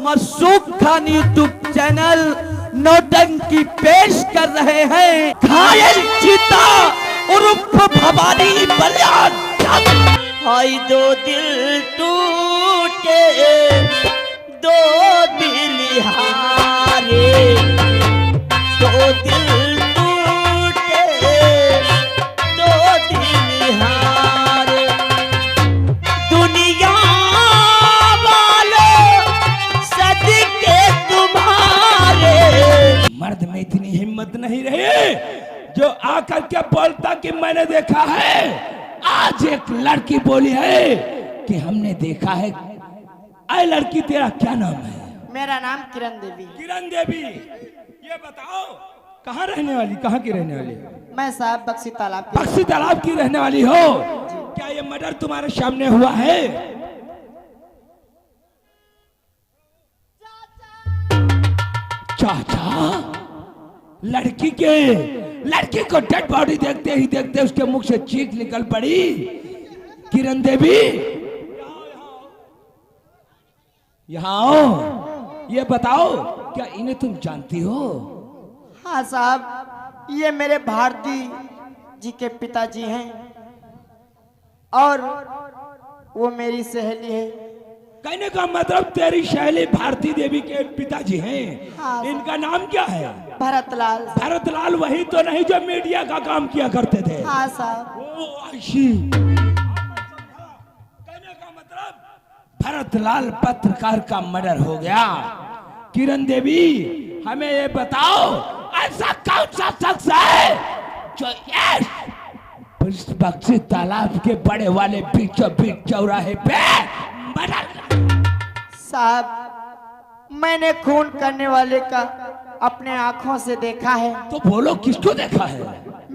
मशूक Khan YouTube channel नौटंकी पेश कर रहे हैं घायल चीता उर्फ भवानी बलियान। हाय दो दिल टूटे दो दिल हारे, दो दिल टूटे दो दिल हारे, दुनिया वालों सदके तुम्हारे। मर्द में इतनी हिम्मत नहीं रही जो आकर के बोलता कि मैंने देखा है। आज एक लड़की बोली है कि हमने देखा है। ऐ लड़की तेरा क्या नाम है? मेरा नाम किरण देवी। किरण देवी, ये बताओ कहाँ रहने वाली, कहाँ की रहने वाली? मैं साहब बक्सी तालाब की। बक्सी तालाब की रहने वाली हो? क्या ये मर्डर तुम्हारे सामने हुआ है? चाचा, लड़की को डेड बॉडी देखते ही देखते उसके मुख से चीख निकल पड़ी। किरण देवी यहाँ आओ, ये बताओ क्या इन्हें तुम जानती हो? हाँ साहब, ये मेरे भारती जी के पिताजी हैं और वो मेरी सहेली है। कहने का मतलब तेरी सहेली भारती देवी के पिताजी हैं। हाँ। इनका नाम क्या है? भरतलाल। भरतलाल वही तो नहीं जो मीडिया का काम किया करते थे? हाँ साहब। ओ ऐसी। कहने का मतलब भरतलाल पत्रकार का मर्डर हो गया। किरण देवी हमें ये बताओ ऐसा कौन सा शख्स है जो इस बक्सी तालाब के बड़े वाले बीचों बीच चौराहे पे मर्डर? साहब, मैंने खून करने वाले का अपने आंखों से देखा है। तो बोलो किसको देखा है?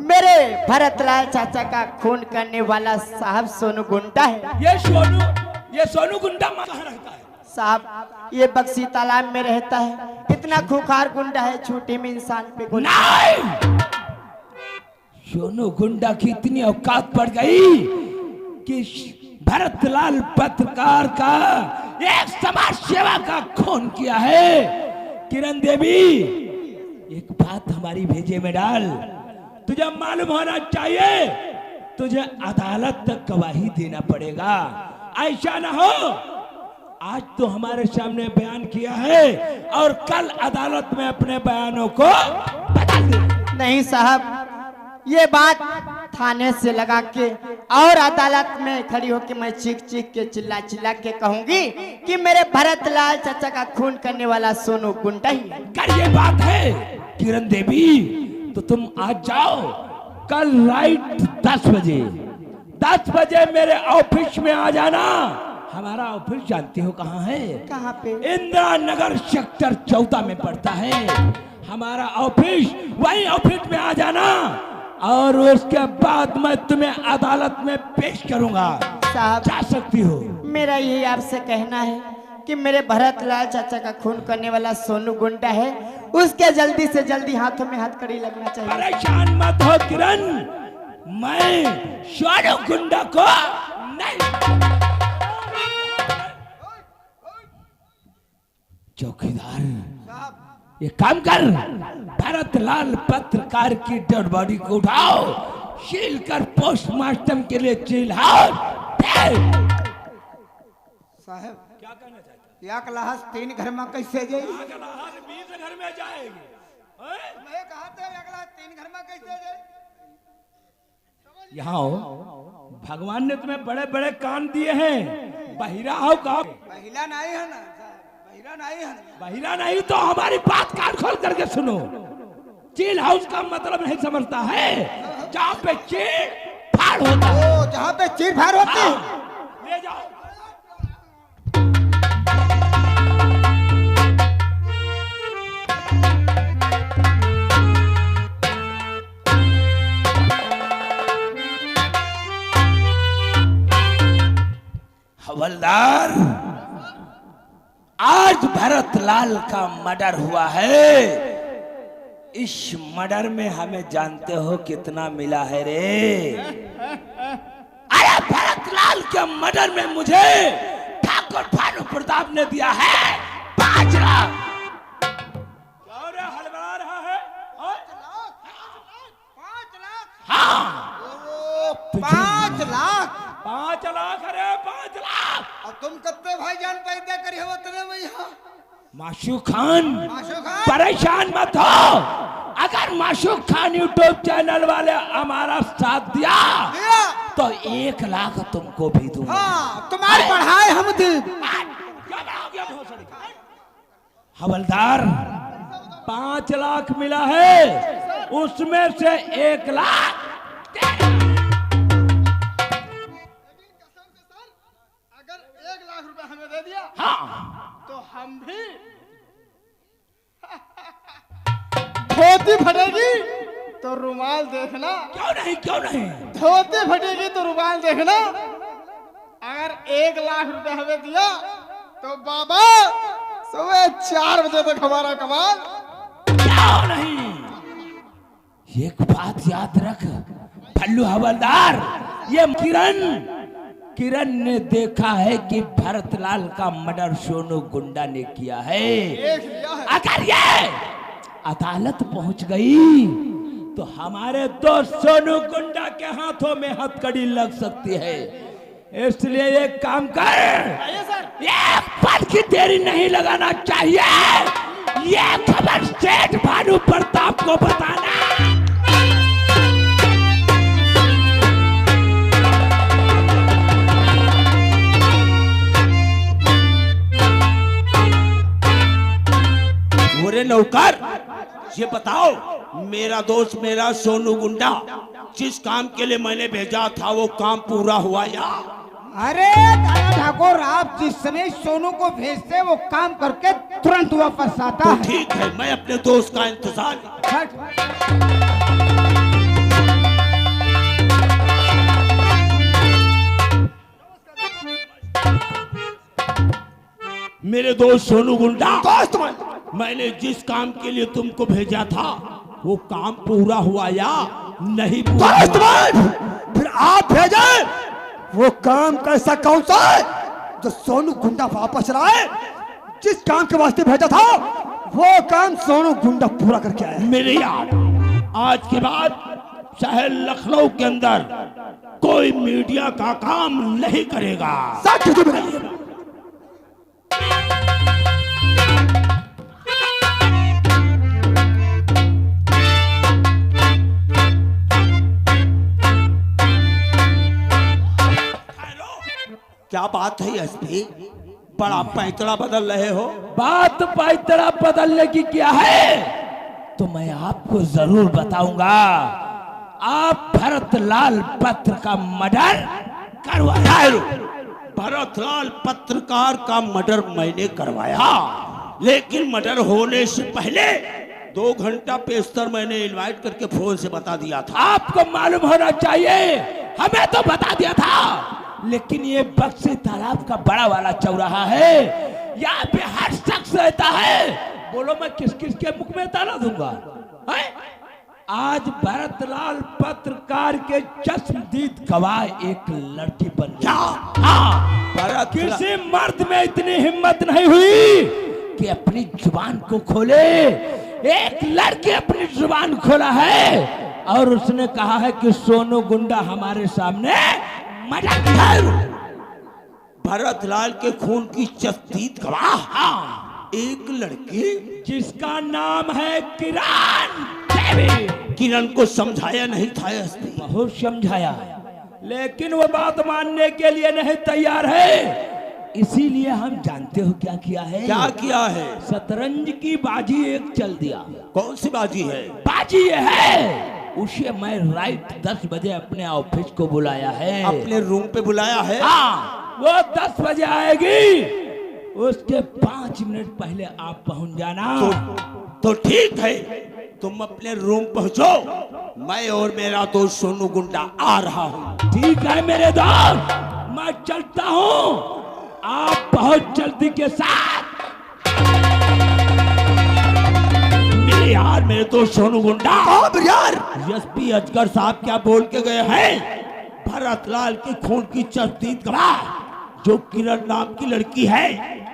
मेरे भरतलाल चाचा का खून करने वाला साहब सोनू गुंडा है। ये सोनू गुंडा कहाँ रहता है? साहब, ये बक्सी तालाब में रहता है। इतना खूंखार गुंडा है, छोटे में इंसान पे गोली। नहीं, सोनू गुंडा की इतनी औकात पड़ गई कि भरतलाल पत्रकार का एक समाज सेवा का खून किया है। किरण देवी एक बात हमारी भेजे में डाल, तुझे मालूम होना चाहिए तुझे अदालत तक गवाही देना पड़ेगा। ऐसा ना हो आज तो हमारे सामने बयान किया है और कल अदालत में अपने बयानों को बदल दे। नहीं साहब, ये बात थाने से लगा के और अदालत में खड़ी होकर मैं चीख चीख के चिल्ला चिल्ला के कहूंगी कि मेरे भरतलाल चाचा का खून करने वाला सोनू गुंडा ही है। कर ये बात है किरण देवी, तो तुम आज जाओ कल राइट 10 बजे मेरे ऑफिस में आ जाना। हमारा ऑफिस जानती हो कहाँ है? कहाँ पे? इंदिरा नगर सेक्टर 14 में पड़ता है हमारा ऑफिस। वही ऑफिस में आ जाना और उसके बाद मैं तुम्हें अदालत में पेश करूंगा। साहब, जा सकती हो। मेरा यही आपसे कहना है कि मेरे भरतलाल चाचा का खून करने वाला सोनू गुंडा है, उसके जल्दी से जल्दी हाथों में हथकड़ी लगना चाहिए। परेशान मत हो किरण, मैं सोनू गुंडा को नहीं। चौकीदार ये काम कर, भरतलाल पत्रकार की डेड बॉडी को उठाओ, सील कर पोस्टमार्टम के लिए चिल्लाओ। साहब, क्या कहना चाहते हैं? या क्लास 3 घर में कैसे गई? 20 घर में जाएगी। मैं कहा था या क्लास 3 घर में कैसे गई? यहाँ हो, भगवान ने तुम्हें बड़े बड़े कान दिए हैं। बहिरा हो का? महिला नहीं है ना साहब, महिला नहीं है ना। बहिरा नहीं तो हमारी बात कान खोल करके सुनो। चिल हाउस का मतलब नहीं समझता है? जहाँ पे चीर फाड़ होता है। ओ, जहाँ पे चीर फाड़ होती है। ले जाओ। हवलदार, आज भरतलाल का मर्डर हुआ है। इस मर्डर में हमें जानते हो कितना मिला है रे? अरे भरतलाल के मर्डर में मुझे ठाकुर भानु प्रताप ने दिया है 5 लाख। क्या रे हड़बड़ा रहा है? हाँ? 5 लाख हाँ, 5 लाख। 5 लाख। अरे 5 लाख। और तुम कितने भाईजान पैदा करी हो उतने में यहाँ? माशूक खान, माशूक खान? परेशान मत हो। अगर माशूक खान यूट्यूब चैनल वाले हमारा साथ दिया दिया? तो 1 लाख तुमको भी दूंगा। हाँ, तुम्हारी पढ़ाई हम दी। हवलदार, 5 लाख मिला है, उसमें से 1 लाख अगर 1 लाख रुपए हमें दे दिया हाँ, तो हम भी धोती फटेगी तो रुमाल देखना। क्यों नहीं, क्यों नहीं। धोती फटेगी तो रुमाल देखना। अगर 1 लाख रुपए हमें दिया तो बाबा सुबह 4 बजे तक हमारा कमाल। क्यों नहीं। एक बात याद रख भल्लू हवलदार, ये किरण ने देखा है कि भरतलाल का मर्डर सोनू गुंडा ने किया है। देख लिया है। अगर ये अदालत पहुंच गई तो हमारे दोस्त सोनू गुंडा के हाथों में हथकड़ी लग सकती है। इसलिए एक काम कर, एक पल की देरी नहीं लगाना चाहिए। ये खबर सेठ भानु प्रताप को बताना। बोरे नौकर, ये बताओ, मेरा दोस्त मेरा सोनू गुंडा जिस काम के लिए मैंने भेजा था वो काम पूरा हुआ या? अरे दादा ठाकुर, आप जिस समय सोनू को भेजते वो काम करके तुरंत वापस आता तो है। ठीक है, मैं अपने दोस्त का इंतजार। मेरे दोस्त सोनू गुंडा, मैंने जिस काम के लिए तुमको भेजा था वो काम पूरा हुआ या नहीं पूरा हुआ? फिर आप भेजे वो काम कैसा कौन सा है जो सोनू गुंडा वापस लाए? जिस काम के वास्ते भेजा था वो काम सोनू गुंडा पूरा करके आया। मेरे यार, आज के बाद शहर लखनऊ के अंदर कोई मीडिया का काम नहीं करेगा। सच जो मेरा क्या बात है एसपी, बड़ा पैतरा बदल रहे हो? बात पैतरा बदलने की क्या है तो मैं आपको जरूर बताऊंगा। आप भरतलाल पत्र का मर्डर करवाया। भरतलाल पत्रकार का मर्डर मैंने करवाया, लेकिन मर्डर होने से पहले 2 घंटा पेशतर मैंने इनवाइट करके फोन से बता दिया था। आपको मालूम होना चाहिए, हमें तो बता दिया था, लेकिन ये बक्से तालाब का बड़ा वाला चौराहा है, यहाँ पे हर शख्स रहता है। बोलो मैं किस किस के मुख में ताला दूंगा है? आज भरतलाल पत्रकार के चश्मदीद गवाह एक लड़की बन गया। हाँ, किसी मर्द में इतनी हिम्मत नहीं हुई कि अपनी जुबान को खोले। एक लड़के अपनी जुबान खोला है और उसने कहा है कि सोनू गुंडा हमारे सामने भरतलाल के खून की चश्मदीद गवाह एक लड़की जिसका नाम है किरण देवी। किरण को समझाया नहीं था एसपी? बहुत समझाया, लेकिन वो बात मानने के लिए नहीं तैयार है। इसीलिए हम जानते हो क्या किया है? क्या किया है? शतरंज की बाजी एक चल दिया। कौन सी बाजी है? बाजी ये है, उसे मैं राइट 10 बजे अपने ऑफिस को बुलाया है। अपने रूम पे बुलाया है? हाँ, वो 10 बजे आएगी, उसके 5 मिनट पहले आप पहुंच जाना। तो ठीक है, तुम अपने रूम पहुंचो, मैं और मेरा दोस्त सोनू गुंडा आ रहा हूँ। ठीक है मेरे दोस्त, मैं चलता हूँ, आप बहुत जल्दी के साथ। मेरे यार, मेरे दोस्त सोनू गुंडा। यार एसपी अजगर साहब क्या बोल के गए हैं? भरतलाल के खून की चश्मदीद गवाह जो किरण नाम की लड़की है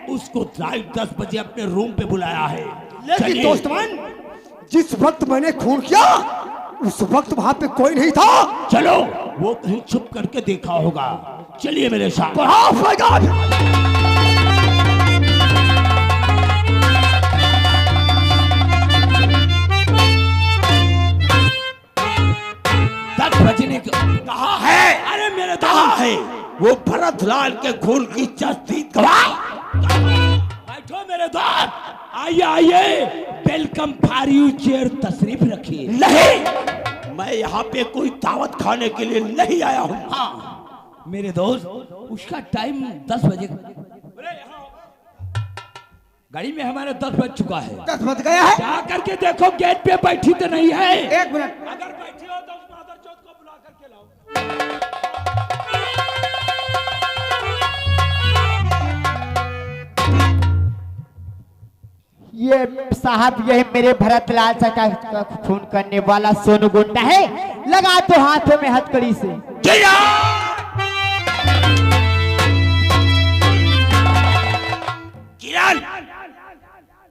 उसको रात 10 बजे अपने रूम पे बुलाया है। लेकिन चलिए। दोस्तमन, जिस वक्त मैंने खून किया उस वक्त वहां पे कोई नहीं था। चलो, वो कहीं छुप करके देखा होगा। चलिए मेरे साथ। बढ़ाओ फैजान। 10 बजने को कहा है। अरे मेरे कहा है वो भरतलाल के खून की तस्दीक गवाह। बैठो मेरे दोस्त, आइए आइए, वेलकम फॉर यू चेयर, तशरीफ रखिए। नहीं, मैं यहाँ पे कोई दावत खाने के लिए नहीं आया हूँ। हाँ मेरे दोस्त, उसका टाइम 10 बजे। गाड़ी में हमारे 10 बज चुका है। 10 बज गया है। जा करके देखो गेट पे बैठी तो नहीं है। 1 मिनट। अगर बैठी हो तो उस मादरचोद को बुला करके लाओ। ये साहब, यही मेरे भरतलाल चाचा का खून करने वाला सोनू गुंडा है। लगा तो हाथों में हथकड़ी से। किरण,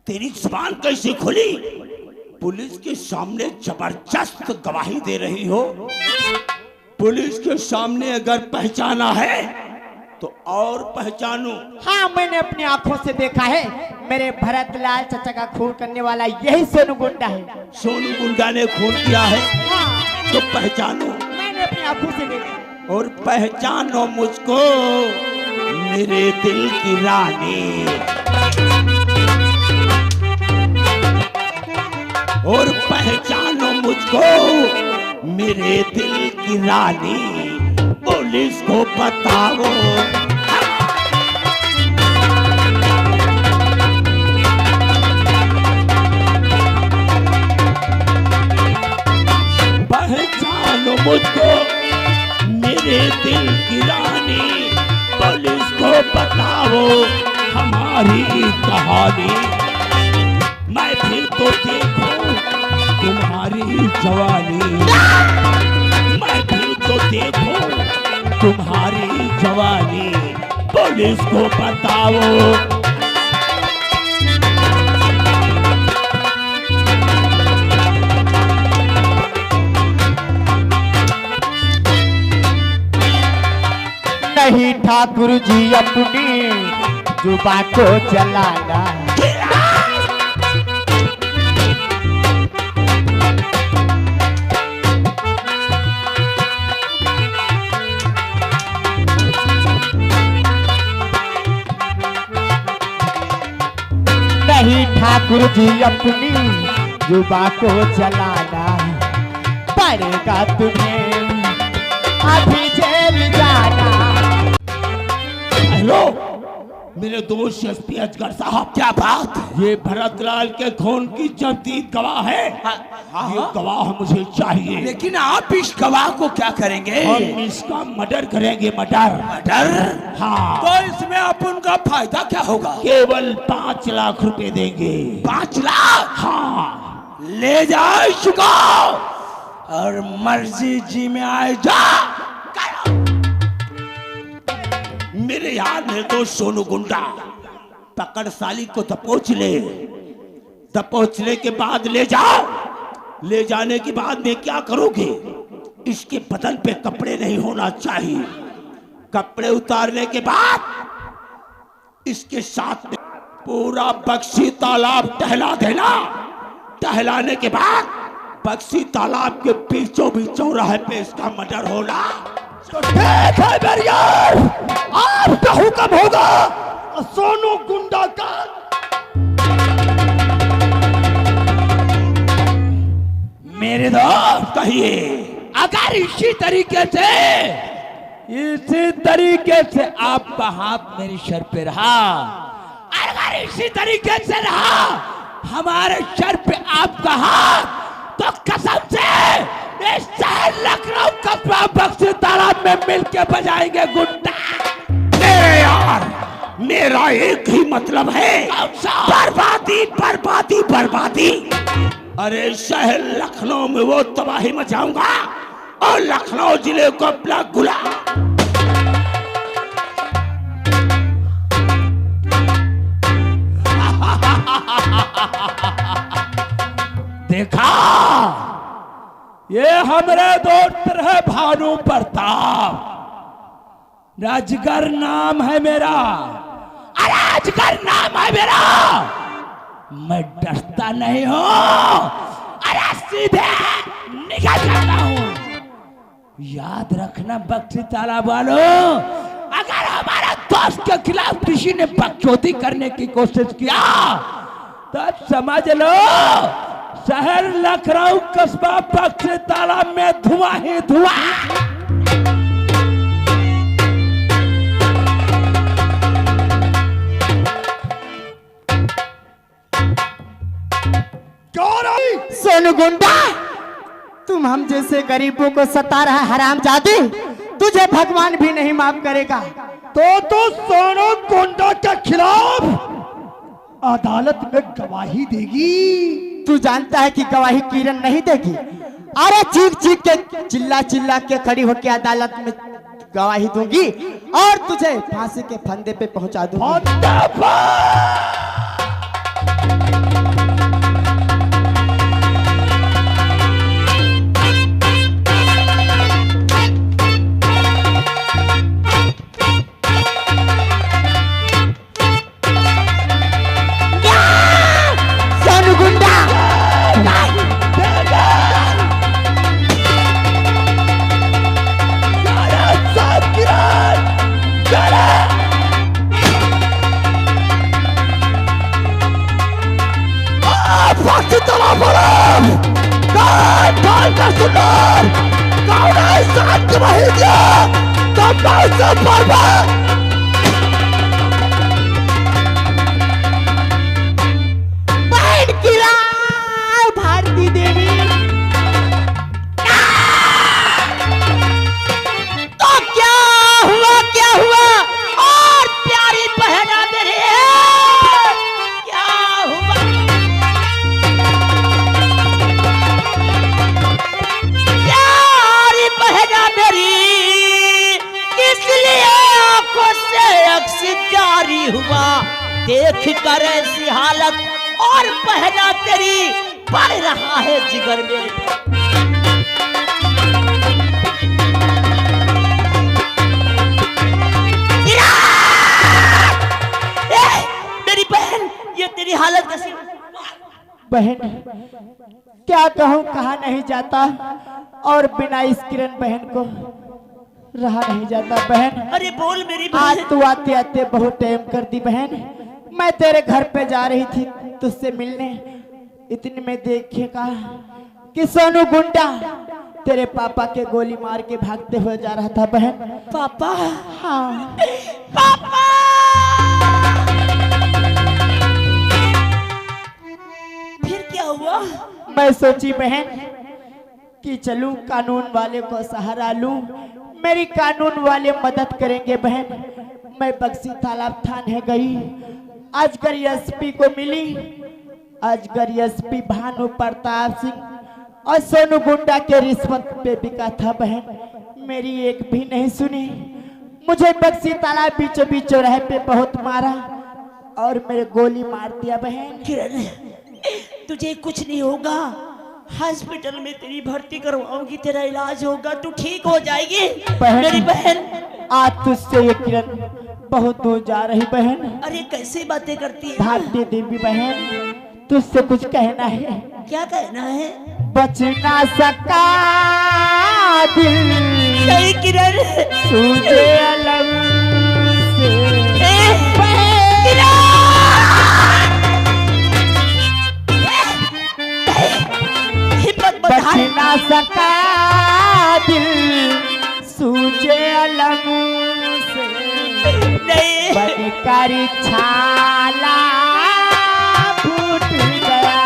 तेरी जुबान कैसे खुली? पुलिस के सामने जबरदस्त गवाही दे रही हो। पुलिस के सामने अगर पहचाना है तो और पहचानो। हाँ, मैंने अपनी आंखों से देखा है। मेरे भरतलाल चाचा का खून करने वाला यही सोनू गुंडा है। सोनू गुंडा ने खून किया है हाँ, तो पहचानो। मैंने अपनी आंखों से देखा। और पहचानो मुझको, मेरे दिल की रानी। और पहचानो मुझको, मेरे दिल की रानी। पुलिस को बताओ। पहचानो मुझको, मेरे दिल की रानी। पुलिस को बताओ हमारी कहानी। मैं भी तो देखूं तुम्हारी जवानी। मैं भी तो देखूं तुम्हारी जवानी। पुलिस को बताओ। नहीं ठाकुर जी अपनी जुबान को चलाना। नहीं ठाकुर जी अपनी जुबान को चलाना पड़ेगा तुम्हें, अभी जेल जाना। हेलो मेरे दोस्त एसपी असगर साहब, क्या बात? ये भरतलाल के खून की जदीद गवाह है। ये गवाह मुझे चाहिए। लेकिन आप इस गवाह को क्या करेंगे? हम इसका मर्डर करेंगे। मर्डर? मर्डर? हाँ। तो इसमें अपन का फायदा क्या होगा? केवल 5 लाख रुपए देंगे। 5 लाख? हाँ। ले जाओ इसको और मर्जी जी में आए जा। मेरे यार है तो सोनू गुंडा, पकड़ साली को दबोच ले। दबोचने के बाद ले जाओ। ले जाने के बाद में क्या करोगे? इसके बदन पे कपड़े नहीं होना चाहिए। कपड़े उतारने के बाद इसके साथ में पूरा बक्सी तालाब टहला देना। टहलाने के बाद बक्सी तालाब के बीचों बीच चौराहे पे इसका मर्डर होना। तो ठीक है मेरे यार, आपका हुक्म होगा। सोनू गुंडा का मेरे दोस्त, कहिए। अगर इसी तरीके से आपका हाथ मेरे सर पे रहा, अगर इसी तरीके से रहा हमारे सर पे आपका हाथ, तो कसम से इस शहर लखनऊ कस्बा बक्सी तालाब में मिलके बजाएंगे गुंडा। मेरे यार, मेरा एक ही मतलब है, बर्बादी बर्बादी बर्बादी। अरे शहर लखनऊ में वो तबाही मचाऊंगा और लखनऊ जिले को अपना गुलाम। 1 ये हमरे दोस्त है भानु प्रताप, राजगर नाम है मेरा, राजगर नाम है मेरा। मैं डरता नहीं हूं, अरे सीधे निकल जाता हूं। याद रखना बख्शी तालाब वालों, अगर हमारे दोस्त के खिलाफ किसी ने बकचोदी करने की कोशिश किया तो समझ लो शहर लखनऊ कस्बा बख्शी तालाब में धुआं ही धुआं। सोनू गुंडा, तुम हम जैसे गरीबों को सता रहा हरामजादी, तुझे भगवान भी नहीं माफ करेगा। तो सोनू गुंडा के खिलाफ अदालत में गवाही देगी। तू जानता है कि गवाही किरण नहीं देगी। अरे चीख चीख के चिल्ला चिल्ला के खड़ी होकर अदालत में गवाही दूंगी और तुझे फांसी के फंदे पे पहुंचा दूंगी। भारती देवी, तो क्या हुआ और प्यारी बहना मेरी क्या हुआ? प्यारी बहना मेरी किस लिए आंखों से अक्सर जारी हुआ, देख कर ऐसी हालत और बहना तेरी बढ़ रहा है जिगर में। मेरी बहन, ये तेरी हालत कैसी? बहन क्या कहूँ, कहा नहीं जाता और बिना इस किरण बहन को रहा नहीं जाता। बहन अरे बोल मेरी आज बहन। तू आते आते बहुत टाइम कर दी बहन। मैं तेरे घर पे जा रही थी तुझसे मिलने, इतने में देखेगा कि सोनू गुंडा तेरे पापा के गोली मार के भागते हुए जा रहा था। बहन पापा? हाँ पापा! फिर क्या हुआ? मैं सोची बहन कि चलूं कानून वाले को सहारा लूं, मेरी कानून वाले मदद करेंगे। बहन मैं बक्सी तालाब थाने गई, अजगर एसपी को मिली। अजगर एसपी भानु प्रताप सिंह और सोनू गुंडा के रिश्वत पे बिका था। बहन मेरी एक भी नहीं सुनी, मुझे बक्सी तालाब बीचों बीच चौराहे पे बहुत मारा और मेरे गोली मार दिया। बहन किरण, तुझे कुछ नहीं होगा, हॉस्पिटल में तेरी भर्ती करवाऊंगी, तेरा इलाज होगा, तू ठीक हो जाएगी। मेरी बहन आज तुझसे ये किरण बहुत दूर जा रही। बहन अरे कैसे बातें करती है? भारती देवी बहन तुझसे कुछ कहना है। क्या कहना है? बच ना सका दिल नहीं किरण, तुझे अलग से, हिम्मत बच बढ़ा। ना सका दिल सूझे अलग से, नहीं बनकर छाला फूट गया।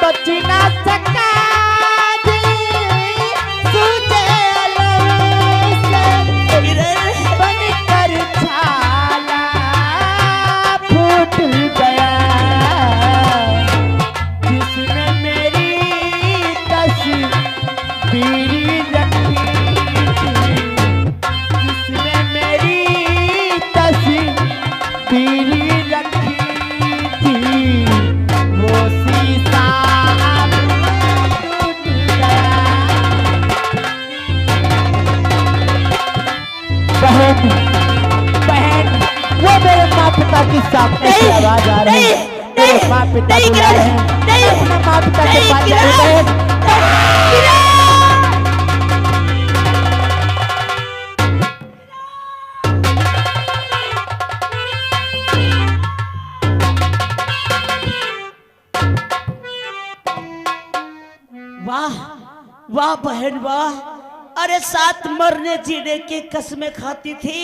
बच ना सका दिल सूझे अलग से, किरण, बनकर छाला फूट गया। जिसमें मेरी अपने माँ पिता नहीं बुला रहे किरण, हैं। नहीं, अपने माँ पिता के नहीं, पास जा किरण, रहे हैं। किरण! वाह वाह बहन वाह, अरे साथ मरने जीने की कसमें खाती थी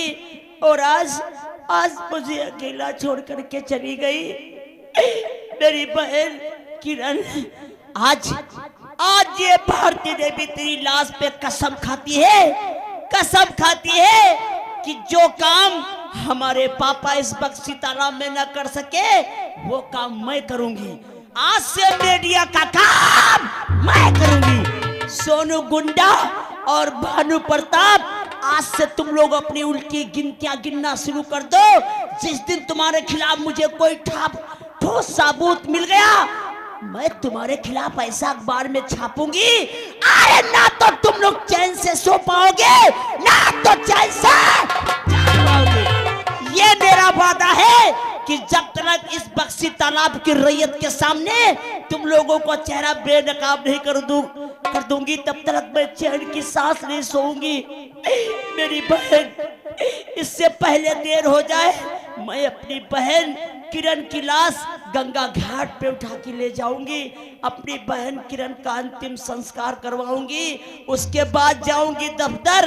और आज आज मुझे अकेला छोड़ करके चली गई मेरी बहन किरण। आज आज ये भारती देवी तेरी लाश पे कसम खाती है कि जो काम हमारे पापा इस बक्सी तालाब में न कर सके वो काम मैं करूंगी। आज से मीडिया का काम मैं करूंगी। सोनू गुंडा और भानु प्रताप, आज से तुम लोग अपनी उल्टी गिनतियां गिनना शुरू कर दो। जिस दिन तुम्हारे खिलाफ मुझे कोई ठोस सबूत मिल गया, मैं तुम्हारे खिलाफ ऐसा अखबार में छापूंगी, अरे ना तो तुम लोग चैन से सो पाओगे ना तो चैन से जाग पाओगे। ये मेरा वादा है कि जब तक इस बक्सी तालाब की रैयत के सामने तुम लोगों को चेहरा बेनकाब नहीं कर दूंगी, तब तक मैं चैन की सांस नहीं सोऊंगी। मेरी बहन, इससे पहले देर हो जाए मैं अपनी बहन किरण की लाश गंगा घाट पे उठा के ले जाऊंगी। अपनी बहन किरण का अंतिम संस्कार करवाऊंगी, उसके बाद जाऊंगी दफ्तर।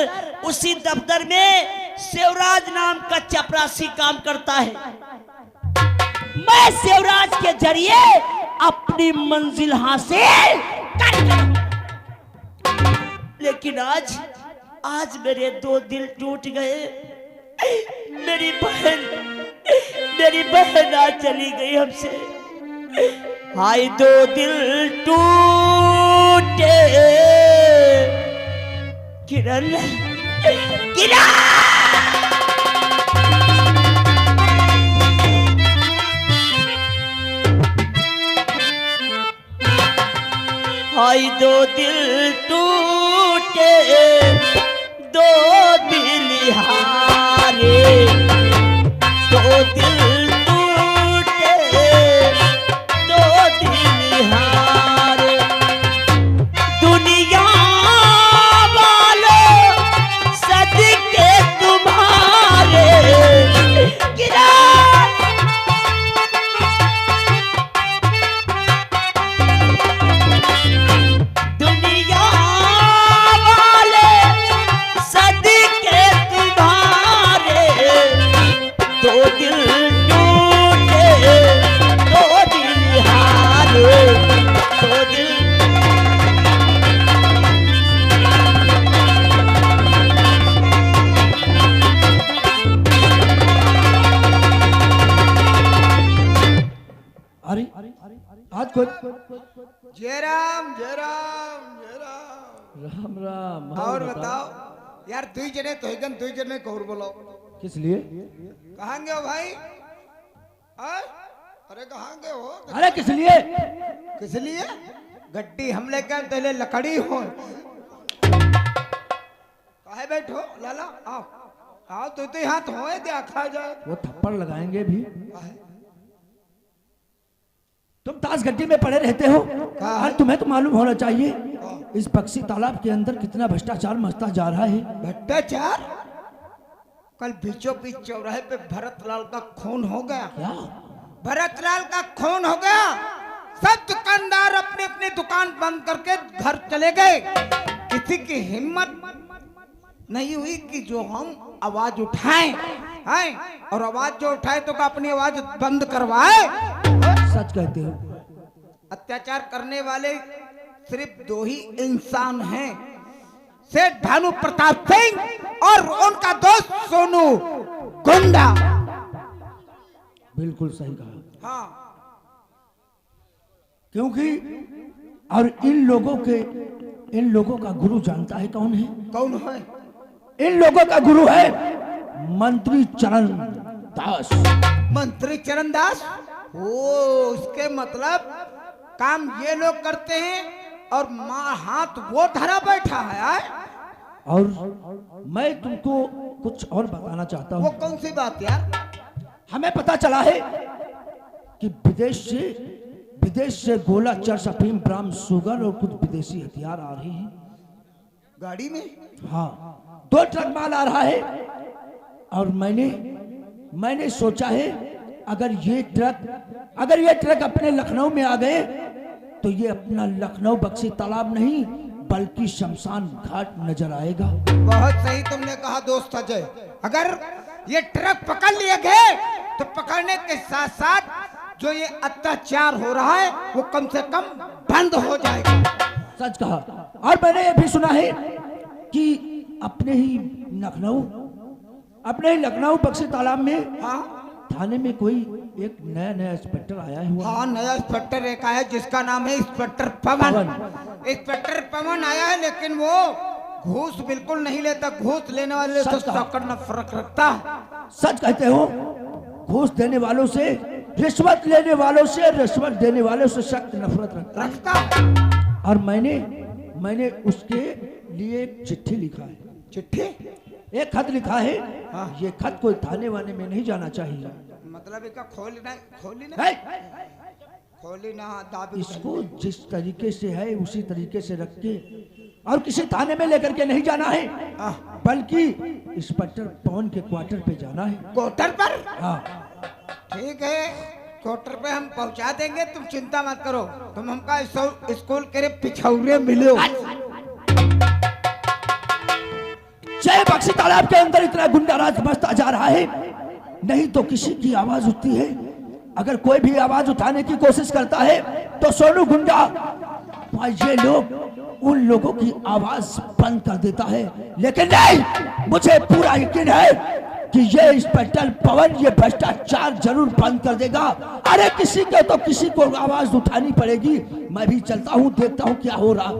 उसी दफ्तर में शिवराज नाम का चपरासी काम करता है। मैं शिवराज के जरिए अपनी मंजिल हासिल कर, लेकिन आज मेरे 2 दिल टूट गए। मेरी बहन आज चली गई हमसे। हाय 2 दिल टूटे किरण, किरण। हाय 2 दिल टूटे, 2 दिल हारे, 2 दिल टूटे, 2 दिल हारे। दुनिया वालों सदके तुम्हारे किरण। दुनिया वाले सदके तुम्हारे, 2 दिल टूटे, 2 दिल हारे, 2 दिल। अरे आज को जय राम जय राम जय राम। राम राम। और बताओ यार, 2 जने तो हिगन 2 जने कौर बोलो। किस लिए? कहाँ गए हो भाई? हाँ? अरे कहाँ गए हो? अरे किस लिए? किस लिए? गड्डी हमले कर पहले लकड़ी हो। काहे बैठो लाला, आओ आओ, तो यहाँ तो हो देखा जाए। वो थप्पड़ लगाएंगे भी। तुम ताश गड्डी में पड़े रहते हो, और तुम्हें तो मालूम होना चाहिए इस बक्सी तालाब के अंदर कितना भ्रष्टाचार मचता जा रहा है। भ्रष्टाचार? कल बीचों बीच चौराहे पे भरतलाल का खून हो गया। क्या? भरतलाल का खून हो गया। सब दुकानदार अपनी अपनी दुकान बंद करके घर चले गए। किसी की हिम्मत नहीं हुई कि जो हम आवाज उठाएं, हैं? और आवाज जो उठाए तो अपनी आवाज बंद करवाए। सच कहते हो। अत्याचार करने वाले सिर्फ 2 ही इंसान हैं, सेठ भानु प्रताप सिंह और उनका दोस्त सोनू गुंडा। बिल्कुल सही कहा। हाँ, क्योंकि और इन लोगों का गुरु जानता है कौन है? कौन है? इन लोगों का गुरु है मंत्री चरण दास। मंत्री चरण दास? ओ, उसके मतलब काम ये लोग करते हैं और मां हाथ वो धरा बैठा है। और मैं तुमको कुछ और बताना चाहता वो हूँ। कौन सी बात यार? हमें पता चला है कि विदेश से गोला, चरस, अफीम, ब्राह्म, शुगर और कुछ विदेशी हथियार आ रहे हैं गाड़ी में। हाँ, 2 ट्रक माल आ रहा है। और मैंने सोचा है अगर ये ट्रक अपने लखनऊ में आ गए तो ये अपना लखनऊ बक्सी तालाब नहीं बल्कि शमशान घाट नजर आएगा। बहुत सही तुमने कहा दोस्त अजय। अगर ये ट्रक पकड़ लिए गए तो पकड़ने के साथ साथ जो ये अत्याचार हो रहा है वो कम से कम बंद हो जाएगा। सच कहा। और मैंने ये भी सुना है कि अपने ही लखनऊ बक्सी तालाब में थाने में कोई एक नया इंस्पेक्टर आया हुआ। हाँ, नया इंस्पेक्टर एक आया जिसका नाम है इंस्पेक्टर पवन। इंस्पेक्टर पवन आया है, लेकिन वो घूस बिल्कुल नहीं लेता। घूस लेने वाले से सख्त नफरत रखता है। सच कहते हो, घूस देने वालों से, रिश्वत लेने वालों से, रिश्वत देने वालों से सख्त नफरत रखता। और मैंने उसके लिए एक चिट्ठी लिखा है। चिट्ठी? एक खत लिखा है। ये खत कोई थाने वाने में नहीं जाना चाहिए। मतलब इसका खोली ना दाबी। इसको जिस तरीके से है उसी तरीके से रख के और किसी थाने में लेकर के नहीं जाना है, बल्कि इंस्पेक्टर पवन के क्वार्टर पे जाना है। क्वार्टर पर? हाँ, ठीक है, क्वार्टर पे हम पहुंचा देंगे, तुम चिंता मत करो। तुम हमका स्कूल के पिछौरे मिलो। चाहे बक्सी तालाब के अंदर इतना गुंडाराज बसता जा रहा है, नहीं तो किसी की आवाज उठती है। अगर कोई भी आवाज उठाने की कोशिश करता है तो सोनू गुंडा ये लोग उन लोगों की आवाज बंद कर देता है। लेकिन नहीं, मुझे पूरा यकीन है कि ये इंस्पेक्टर पवन ये भ्रष्टाचार जरूर बंद कर देगा। अरे किसी को आवाज उठानी पड़ेगी। मैं भी चलता हूँ, देखता हूँ क्या हो रहा।